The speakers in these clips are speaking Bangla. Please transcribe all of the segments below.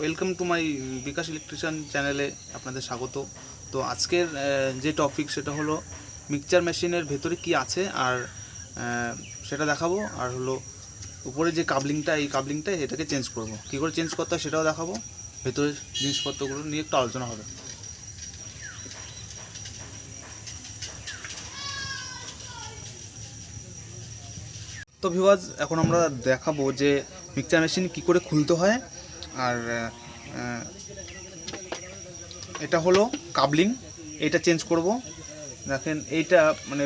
Welcome to my Bikash electrician চ্যানেলে আপনাদের স্বাগত। তো আজকের যে টপিক সেটা হলো মিক্সচার মেশিনের ভেতরে কি আছে আর সেটা দেখাবো। আর হলো উপরে যে কাবলিংটা, এই কাবলিংটা এটাকে চেঞ্জ করব, কী করে চেঞ্জ করতে হয় সেটাও দেখাবো। ভেতরের জিনিসপত্রগুলো নিয়ে একটু আলোচনা হবে। তো ভিউয়ার্স, এখন আমরা দেখাবো যে মিক্সচার মেশিন কী করে খুলতে হয়। আর এটা হলো কাবলিং, এটা চেঞ্জ করব। দেখেন এইটা মানে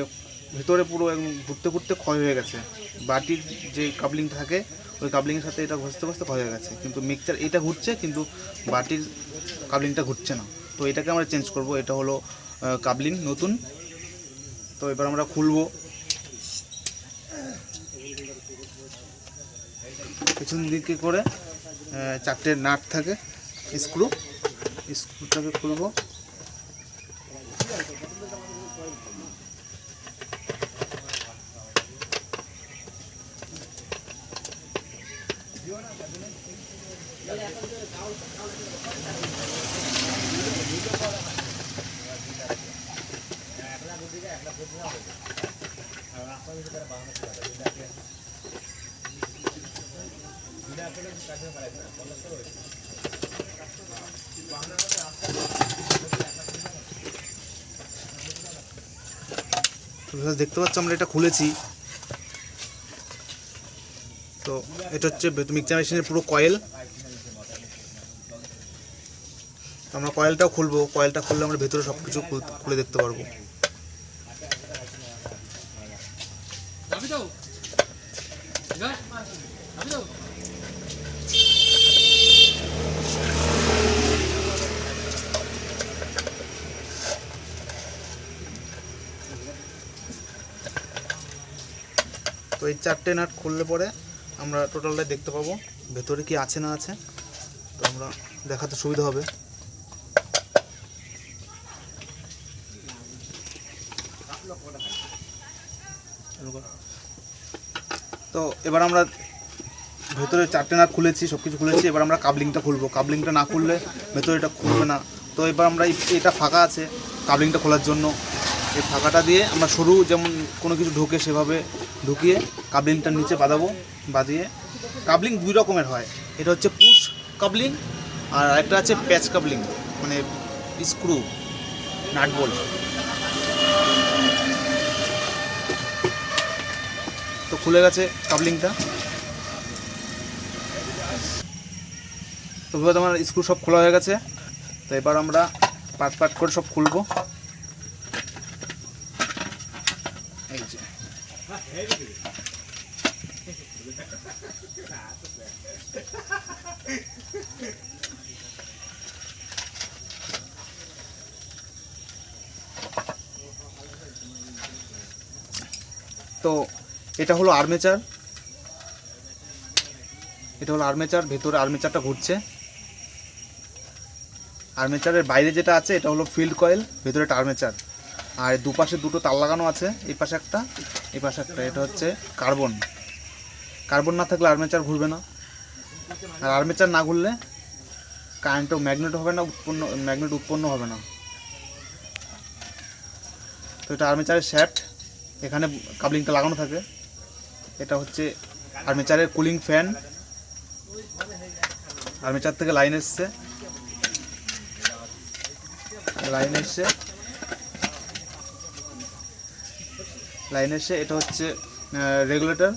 ভেতরে পুরো একদম ঘুরতে ঘুরতে ক্ষয় হয়ে গেছে। বাটির যে কাবলিং থাকে ওই কাবলিংয়ের সাথে এটা ঘষতে ঘষতে ক্ষয় হয়ে গেছে, কিন্তু মিক্সচার এটা ঘুরছে কিন্তু বাটির কাবলিংটা ঘুরছে না। তো এটাকে আমরা চেঞ্জ করব। এটা হলো কাবলিং নতুন। তো এবার আমরা খুলবো। পেছন দিকে করে চারটে নাট থাকে, স্ক্রুটাকে খুলবো। দেখতে পাচ্ছ আমরা এটা খুলেছি। তো এটা হচ্ছে মিক্সচার মেশিনের পুরো কয়েল। আমরা কয়েলটাও খুলবো। কয়েলটা খুললে আমরা ভেতরে সব কিছু খুলে দেখতে পারবো। তো এই চারটে নাট খুললে পরে আমরা টোটালটা দেখতে পাবো ভেতরে কি আছে না আছে। তো আমরা দেখাতে সুবিধা হবে। তো এবার আমরা ভেতরে চারটে নাট খুলেছি, সব কিছু খুলেছি। এবার আমরা কাবলিংটা খুলবো। কাবলিংটা না খুললে ভেতরে এটা খুলবে না। তো এবার আমরা এটা ফাঁকা আছে কাবলিংটা খোলার জন্য। এই ফাঁকাটা দিয়ে আমরা সরু যেমন কোনো কিছু ঢোকে সেভাবে ঢুকিয়ে কাবলিংটার নিচে বাঁধিয়ে কাবলিং দুই রকমের হয়। এটা হচ্ছে পুশ কাবলিং আর একটা আছে প্যাচ কাবলিং, মানে স্ক্রু নাট বোল্ট। তো খুলে গেছে কাবলিংটা। তো বিপদ আমার স্ক্রু সব খোলা হয়ে গেছে। তো এবার আমরা পার্ট পার্ট করে সব খুলবো। এই যে তো এটা হলো আর্মেচার। ভেতরে আর্মেচারটা ঘুরছে। আর্মেচারের বাইরে যেটা আছে এটা হলো ফিল্ড কয়েল, ভেতরে একটা আর্মেচার। আর দুপাশে দুটো তার লাগানো আছে, এই পাশে একটা এই পাশে একটা। এটা হচ্ছে কার্বন না থাকলে আর্মেচার ঘুরবে না। আর আর্মেচার না ঘুরলে কারেন্টও ম্যাগনেট উৎপন্ন হবে না। তো এটা আর্মেচারের শ্যাফট, এখানে কাবলিংটা লাগানো থাকে। এটা হচ্ছে আর্মেচারের কুলিং ফ্যান। আর্মেচার থেকে লাইন এসছে। এটা হচ্ছে রেগুলেটর,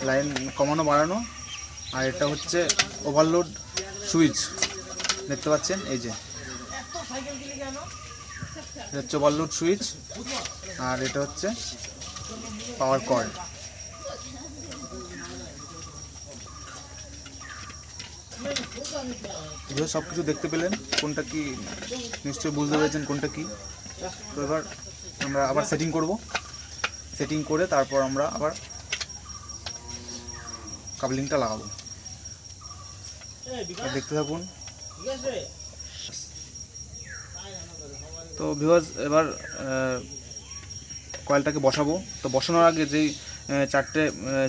লাইন কমানো বাড়ানো। আর এটা হচ্ছে ওভারলোড সুইচ, দেখতে পাচ্ছেন এই যে এটা হচ্ছে ওভারলোড সুইচ। আর এটা হচ্ছে পাওয়ার কর্ড। সব কিছু দেখতে পেলেন, কোনটা কি নিশ্চয়ই বুঝতে পেরেছেন কোনটা কি। তো এবার আমরা আবার সেটিং করে তারপর আমরা আবার কাবলিংটা লাগাবো। দেখতে থাকুন। তো ভিউয়ার্স, এবার কয়েলটাকে বসাবো। তো বসানোর আগে যেই চারটে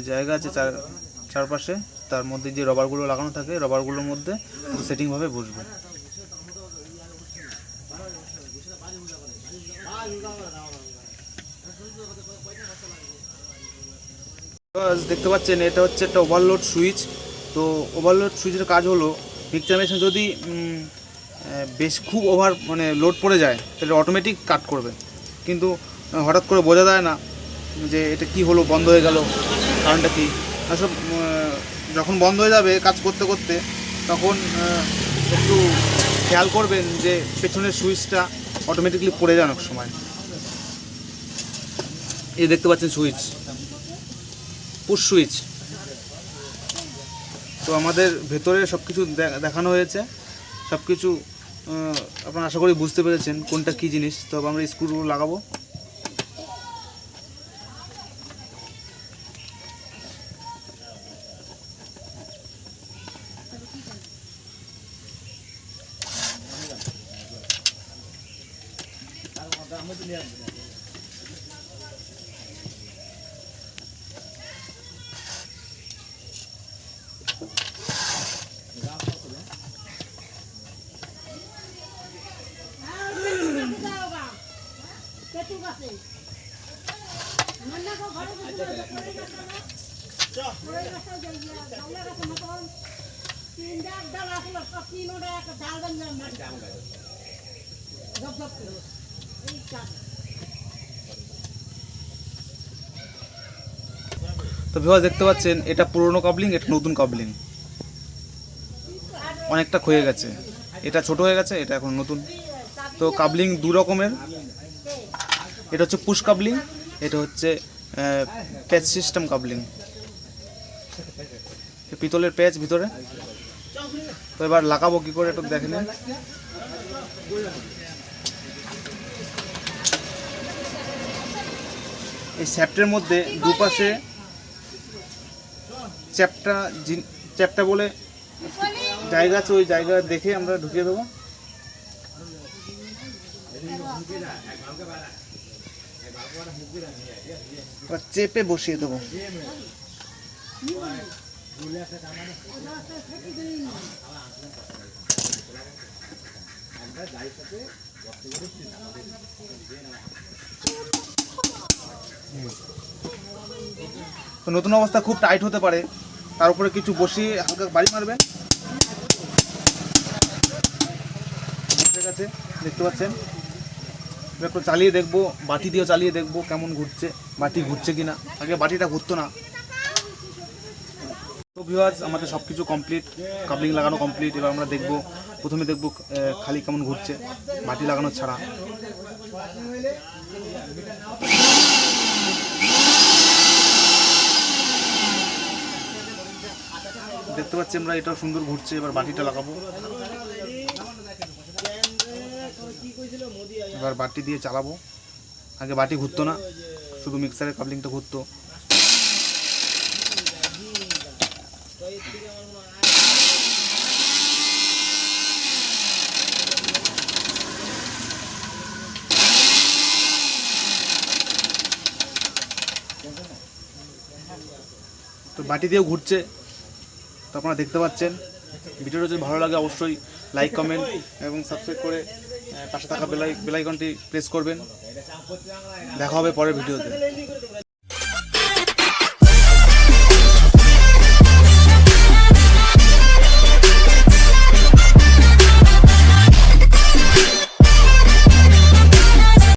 জায়গা আছে চারপাশে, তার মধ্যে যে রবারগুলো লাগানো থাকে রবারগুলোর মধ্যে সেটিংভাবে বসবে। দেখতে পাচ্ছেন এটা হচ্ছে একটা ওভারলোড সুইচ। তো ওভারলোড সুইচের কাজ হলো মিক্সচার মেশিন যদি বেশ খুব ওভার মানে লোড পড়ে যায় তাহলে অটোমেটিক কাট করবে, কিন্তু হঠাৎ করে বোঝা যায় না যে এটা কি হলো, বন্ধ হয়ে গেল, কারণটা কি। আসলে যখন বন্ধ হয়ে যাবে কাজ করতে করতে তখন একটু খেয়াল করবেন যে পেছনের সুইচটা অটোমেটিকলি পড়ে যায় অনেক সময়। এই দেখতে পাচ্ছেন সুইচ, পুশ সুইচ। তো আমাদের ভেতরে সব কিছু দেখানো হয়েছে, সব কিছু আপনারা আশা করি বুঝতে পেরেছেন কোনটা কী জিনিস। তো আমরা স্ক্রুগুলো লাগাবো। তো ভিউয়ার্স দেখতে পাচ্ছেন এটা পুরনো কাবলিং, এটা নতুন কাবলিং, অনেকটা ক্ষয়ে গেছে, এটা ছোট হয়ে গেছে, এটা এখন নতুন। তো কাবলিং দু রকমের, এটা হচ্ছে পুশ কাবলিং, এটা হচ্ছে প্যাচ সিস্টেম কাবলিং, পিতলের প্যাচ ভিতরে। তো এবার লাগাবো কি করে একটু দেখে নিন। এই শ্যাফটের মধ্যে দুপাশে চ্যাপটা বলে জায়গা আছে, ওই জায়গা দেখে আমরা ঢুকিয়ে দেবো। চেপে বসিয়ে দেবো। তো নতুন অবস্থা খুব টাইট হতে পারে, তার উপরে কিছু বসিয়ে হালকা বাড়ি মারবেন। ঠিক আছে, দেখতে পাচ্ছেন। একটু চালিয়ে দেখবো, বাটি দিয়েও চালিয়ে দেখবো কেমন ঘুরছে, বাটি ঘুরছে কিনা। আগে বাটিটা ঘুরতো না। তো ভিউয়ার্স আমাদের সব কিছু কমপ্লিট, কাবলিং লাগানো কমপ্লিট। এবার আমরা দেখবো, প্রথমে দেখবো খালি কেমন ঘুরছে, বাটি লাগানো ছাড়া। দেখতে পাচ্ছি আমরা এটা সুন্দর ঘুরছে। এবার বাটিটা লাগাবো। এবার বাটি দিয়ে চালাবো। আগে বাটি ঘুরতো না, শুধু মিক্সারের কাবলিংটা ঘুরতো। তো বাটি দিয়েও ঘুরছে, তো আপনারা দেখতে পাচ্ছেন। ভিডিওটা যদি ভালো লাগে অবশ্যই লাইক, কমেন্ট এবং সাবস্ক্রাইব করে পাশে থাকা বেল আইকনটি প্রেস করবেন। দেখা হবে পরের ভিডিওতে।